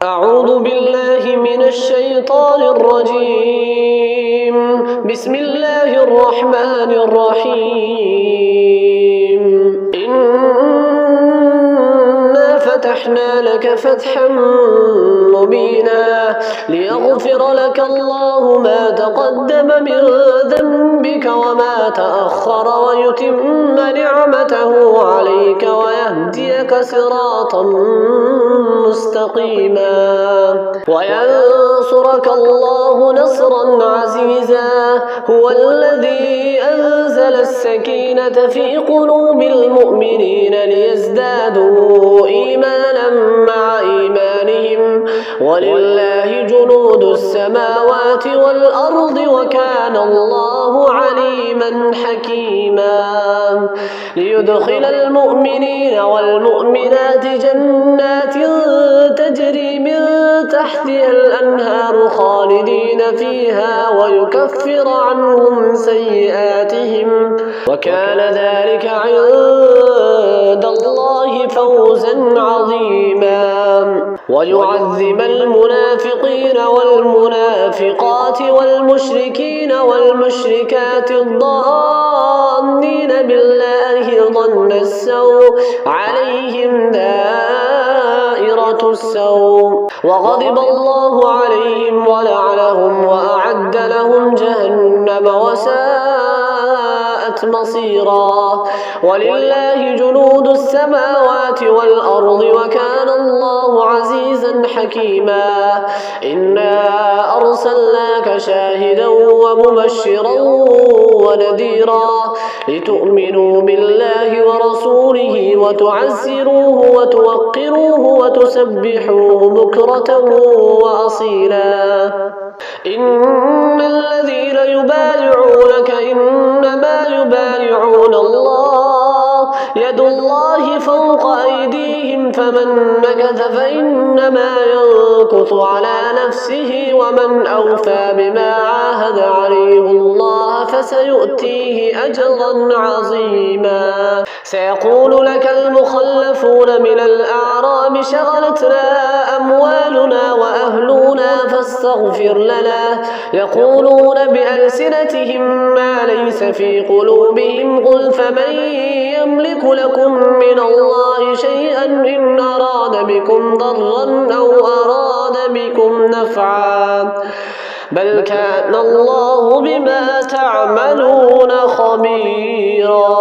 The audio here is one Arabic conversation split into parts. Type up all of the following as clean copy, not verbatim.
أعوذ بالله من الشيطان الرجيم. بسم الله الرحمن الرحيم. إنا فتحنا لك فتحا مبينا ليغفر لك الله ما تقدم من ذنبك وما تأخر ويتم نعمته عليك ويهديك صراطا مستقيما وينصرك الله نصرا عزيزا. هو الذي أنزل السكينة في قلوب المؤمنين ليزدادوا إيمانا مع إيمانهم ولله جنود السماوات والأرض وكان الله عليما حكيما. ليدخل المؤمنين والمؤمنات جنات تجري من تحتها الأنهار خالدين فيها ويكفر عنهم سيئاتهم وكان ذلك عند الله فوزا عظيما. ويعذب المنافقين والمنافقات والمشركين والمشركات الظانين بالله ظن السوء عليهم دائرة السوء وغضب الله عليهم ولعنهم وأعد لهم جهنم وساءت مصيرا. ولله جنود السماوات والأرض وكان الله عزيزا حكيما. إنا أرسلناك شاهدا ومبشرا ونذيرا لتؤمنوا بالله ورسوله وتعزروه وتوقروه وتسبحوه بكرة وأصيلا. إن الذين يبايعونك إنما يبايعون الله يد الله فوق أيديهم فمن نكث فإنما ينكث على نفسه ومن أوفى بما عاهد عليه الله فسيؤتيه أجرا عظيما. سيقول لك المخلفون من الأعراب شغلتنا أموالنا وأهلنا فاستغفر لنا يقولون بألسنتهم ما ليس في قلوبهم قل فمن يملك لكم من الله شيئا إن أراد بكم ضرا أو أراد بكم نفعا بل كان الله بما تعملون خبيرا.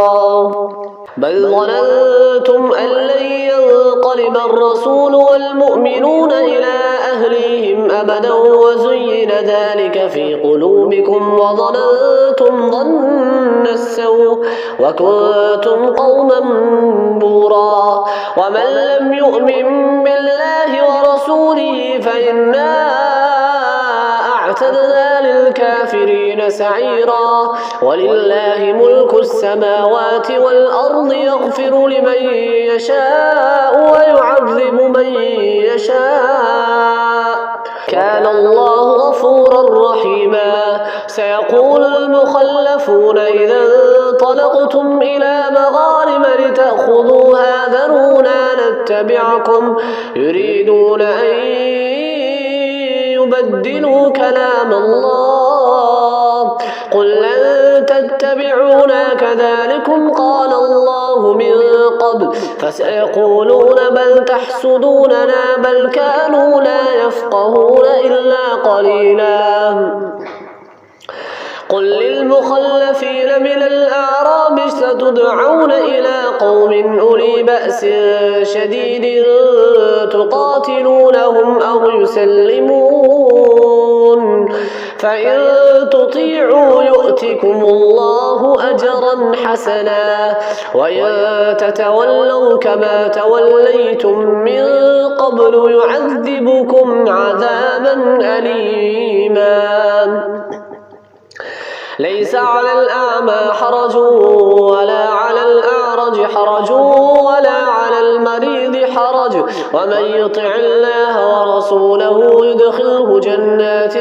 بل ظننتم أن لن ينقلب الرسول والمؤمنون إلى أهليهم أبدا وزين ذلك في قلوبكم وظننتم ظن السوء وكنتم قوما بورا. ومن لم يؤمن بالله ورسوله فإنا أعتدنا للكافرين سعيرا. ولله ملك السماوات والأرض يغفر لمن يشاء ويعذب من يشاء كان الله غفورا رحيما. سيقول المخلفون إذا انطلقتم إلى مغانم لتأخذوها ذرونا نتبعكم يريدون أن يبدلوا كلام الله قل لن تتبعونا كذلكم قال الله من قبل فسيقولون بل تحسدوننا بل كانوا لا يفقهون إلا قليلا. قل للمخلفين من الأعراب ستدعون إلى قوم أولي بأس شديد تقاتلونهم أو يسلمون فإن تطيعوا يؤتكم الله أجرا حسنا وإن تتولوا كما توليتم من قبل يعذبكم عذابا أليما. ليس على الأعمى حرج ولا على الأعرج حرج ولا على المريض حرج ومن يطع الله ورسوله ورسوله يدخله جنات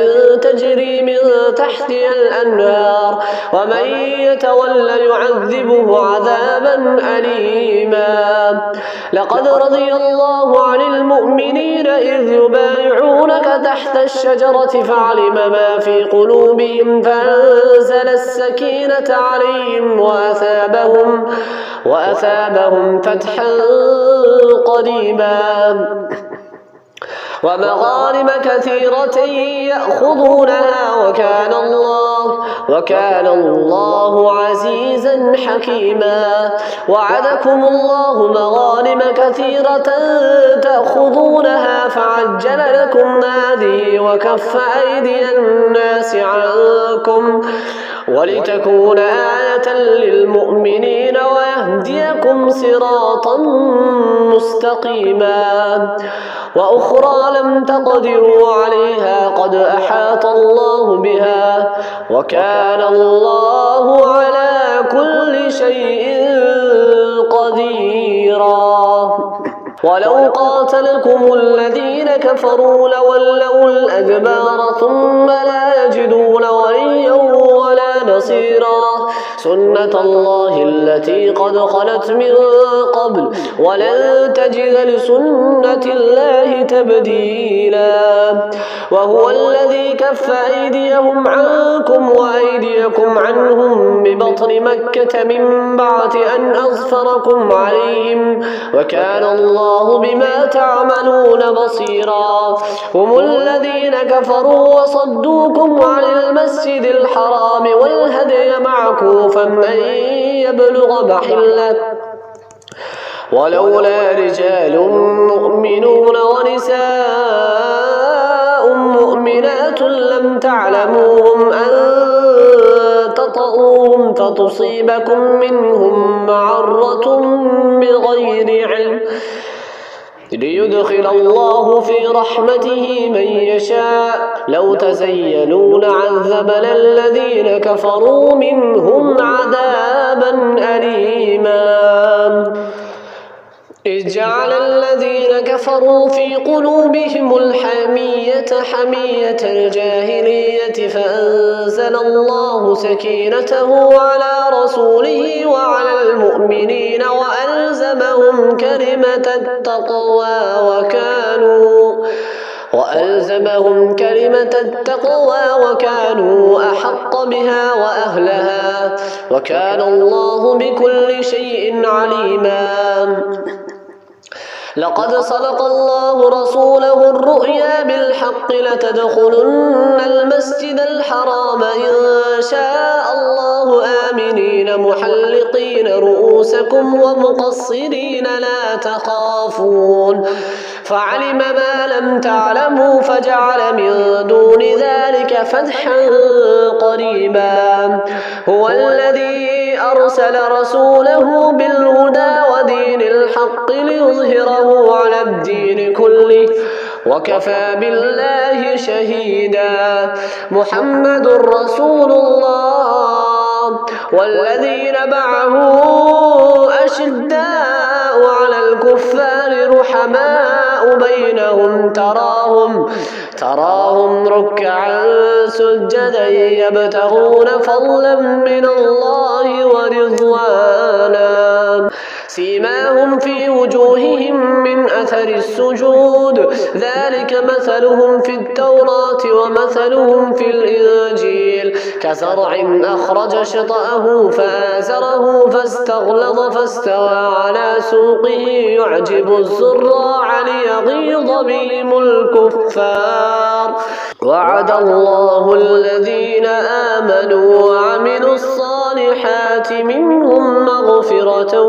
تجري من تحتها الأنهار ومن يتولى يعذبه عذابا أليما. لقد رضي الله عن المؤمنين إذ يبايعونك تحت الشجرة فعلم ما في قلوبهم فأنزل السكينة عليهم وأثابهم فتحا قريبا ومغانم كثيرة يأخذونها وكان الله عزيزا حكيما. وعدكم الله مغانم كثيرة تأخذونها فعجل لكم هذه وكف أيدي الناس عنكم ولتكون آية للمؤمنين ويهديكم صراطا مستقيما. وأخرى لم تقدروا عليها قد أحاط الله بها وكان الله على كل شيء قديرا. ولو قاتلكم الذين كفروا لولوا الأدبار ثم لا يجدون وليا ولا نصيرا. سنة الله التي قد خلت من قبل ولن تجد لسنة الله تبديلا. وهو الذي كف أيديهم عنكم وأيديكم عنهم ببطن مكة من بعد أن أظفركم عليهم وكان الله بما تعملون بصيرا. هم الذين كفروا وصدوكم عن المسجد الحرام والهدي معكوفا أن يبلغ محله ولولا رجال مؤمنون ونساء مؤمنات لم تعلموهم أن تطؤوهم فتصيبكم منهم معرة بغير علم ليدخل الله في رحمته من يشاء. لو تزيلوا لعذبنا الذين كفروا منهم عذابا أليما. إذ جعل الذين كفروا في قلوبهم الحمية حمية الجاهلية فأنزل الله سكينته على رسوله وعلى المؤمنين وألزمهم كلمة التقوى وكانوا أحق بها وأهلها وكان الله بكل شيء عليما. لقد صدق الله رسوله الرؤيا بالحق لتدخلن المسجد الحرام إن شاء الله آمنين محلقين رؤوسكم ومقصرين لا تخافون فعلم ما لم تعلموا فجعل من دون ذلك فتحا قريبا. هو الذي أرسل رسوله بالهدى ودين الحق ليظهره على الدين كله وكفى بالله شهيدا. محمد رسول الله والذين معه أشداء على الكفار رحماء بينهم تراهم ركعا سجدا يبتغون فضلا من الله ورضوانا سيماهم في وجوههم من أثر السجود ذلك مثلهم في التوراة ومثلهم في الإنجيل كزرع أخرج شطأه فآزره فاستغلظ فاستوى على سوقه يعجب الزراع ليغيظ بهم الكفار. وعد الله الذين آمنوا وعملوا الصالحات منهم مغفرة